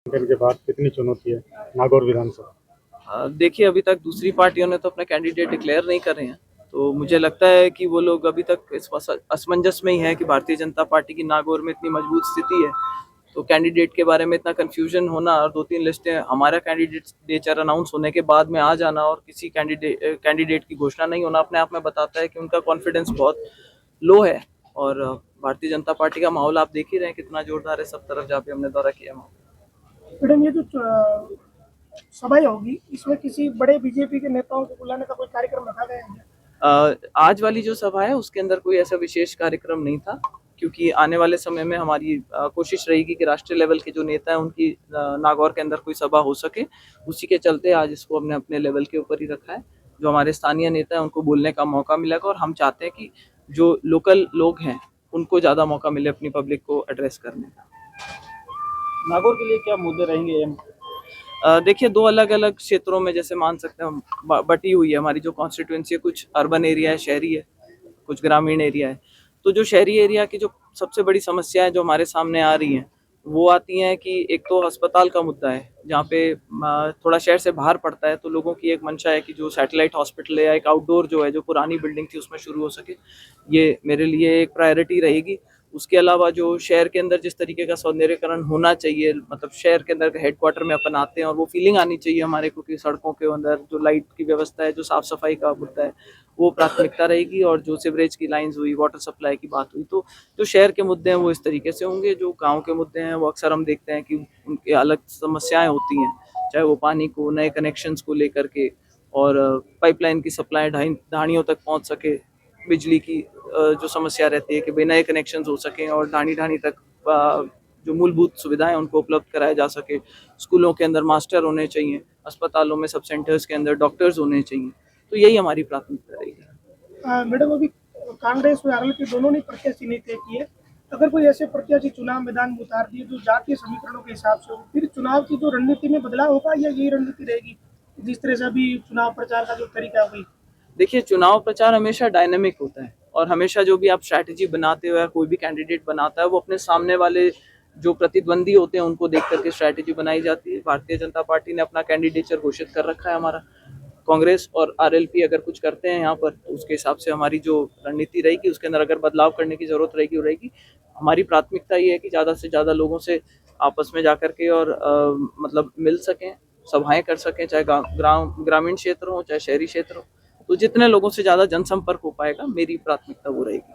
के बाद कितनी चुनौती है नागौर विधानसभा? देखिए, अभी तक दूसरी पार्टियों ने तो अपना कैंडिडेट डिक्लेयर नहीं कर रहे हैं, तो मुझे लगता है कि वो लोग अभी तक इस असमंजस में ही है कि भारतीय जनता पार्टी की नागौर में इतनी मजबूत स्थिति है, तो कैंडिडेट के बारे में इतना कंफ्यूजन होना और 2-3 लिस्टें हमारा कैंडिडेट नेचर अनाउंस होने के बाद में आ जाना और किसी कैंडिडेट की घोषणा नहीं होना अपने आप में बताता है कि उनका कॉन्फिडेंस बहुत लो है। और भारतीय जनता पार्टी का माहौल आप देख ही रहे हैं कितना जोरदार है सब तरफ जहाँ पे हमने दौरा किया। मैडम, ये जो सभाएं होगी, इसमें किसी बड़े बीजेपी के नेताओं को बुलाने का कोई कार्यक्रम रखा गया है? आज वाली जो सभा है उसके अंदर कोई ऐसा विशेष कार्यक्रम नहीं था, क्योंकि आने वाले समय में हमारी कोशिश रहेगी कि राष्ट्रीय लेवल के जो नेता हैं उनकी नागौर के अंदर कोई सभा हो सके। उसी के चलते आज इसको हमने अपने लेवल के ऊपर ही रखा है। जो हमारे स्थानीय नेता हैं उनको बोलने का मौका मिलेगा और हम चाहते हैं कि जो लोकल लोग हैं उनको ज़्यादा मौका मिले अपनी पब्लिक को एड्रेस करने का। नागौर के लिए क्या मुद्दे रहेंगे? देखिए, दो अलग अलग क्षेत्रों में जैसे मान सकते हैं हम बटी हुई है हमारी जो कॉन्स्टिट्यूंसी है, कुछ अर्बन एरिया है, शहरी है, कुछ ग्रामीण एरिया है। तो जो शहरी एरिया की जो सबसे बड़ी समस्याएं जो हमारे सामने आ रही हैं वो आती हैं कि एक तो अस्पताल का मुद्दा है, जहाँ पे थोड़ा शहर से बाहर पड़ता है, तो लोगों की एक मंशा है कि जो सैटेलाइट हॉस्पिटल है या एक आउटडोर जो है जो पुरानी बिल्डिंग थी उसमें शुरू हो सके। ये मेरे लिए एक प्रायोरिटी रहेगी। उसके अलावा जो शहर के अंदर जिस तरीके का सौंदर्यीकरण होना चाहिए, मतलब शहर के अंदर हेडक्वार्टर में अपन आते हैं और वो फीलिंग आनी चाहिए हमारे को कि सड़कों के अंदर जो लाइट की व्यवस्था है, जो साफ सफाई का मुद्दा है, वो प्राथमिकता रहेगी। और जो सीवरेज की लाइंस हुई, वाटर सप्लाई की बात हुई, तो जो शहर के मुद्दे हैं वो इस तरीके से होंगे। जो गाँव के मुद्दे हैं वो अक्सर हम देखते हैं कि उनके अलग समस्याएं होती हैं, चाहे वो पानी को, नए कनेक्शंस को लेकर के, और पाइपलाइन की सप्लाई ढाणियों तक पहुंच सके, बिजली की जो समस्या रहती है कि भाई नए कनेक्शन हो सकें और ढाणी ढाणी तक जो मूलभूत सुविधाएं उनको उपलब्ध कराया जा सके। स्कूलों के अंदर मास्टर होने चाहिए, अस्पतालों में सब सेंटर्स के अंदर डॉक्टर्स होने चाहिए। तो यही हमारी प्राथमिकता रहेगी। मैडम, अभी कांग्रेस और आरएलपी दोनों ने प्रत्याशी नहीं तय किए। अगर कोई ऐसे प्रत्याशी चुनाव मैदान में उतार दिए जो जातीय समीकरणों के हिसाब से हो, फिर चुनाव की जो रणनीति में बदलाव होगा या यही रणनीति रहेगी जिस तरह से अभी चुनाव प्रचार का जो तरीका है वही? देखिए, चुनाव प्रचार हमेशा डायनेमिक होता है और हमेशा जो भी आप स्ट्रैटेजी बनाते हो या कोई भी कैंडिडेट बनाता है वो अपने सामने वाले जो प्रतिद्वंदी होते हैं उनको देख करके स्ट्रैटेजी बनाई जाती है। भारतीय जनता पार्टी ने अपना कैंडिडेचर घोषित कर रखा है हमारा। कांग्रेस और आरएलपी अगर कुछ करते हैं यहाँ पर तो उसके हिसाब से हमारी जो रणनीति रहेगी उसके अंदर अगर बदलाव करने की जरूरत रहेगी। हमारी प्राथमिकता ये है कि ज़्यादा से ज़्यादा लोगों से आपस में जाकर के और मतलब मिल सकें, सभाएं कर सकें, चाहे ग्रामीण क्षेत्र हो चाहे शहरी क्षेत्र हो। तो जितने लोगों से ज़्यादा जनसंपर्क हो पाएगा, मेरी प्राथमिकता वो रहेगी।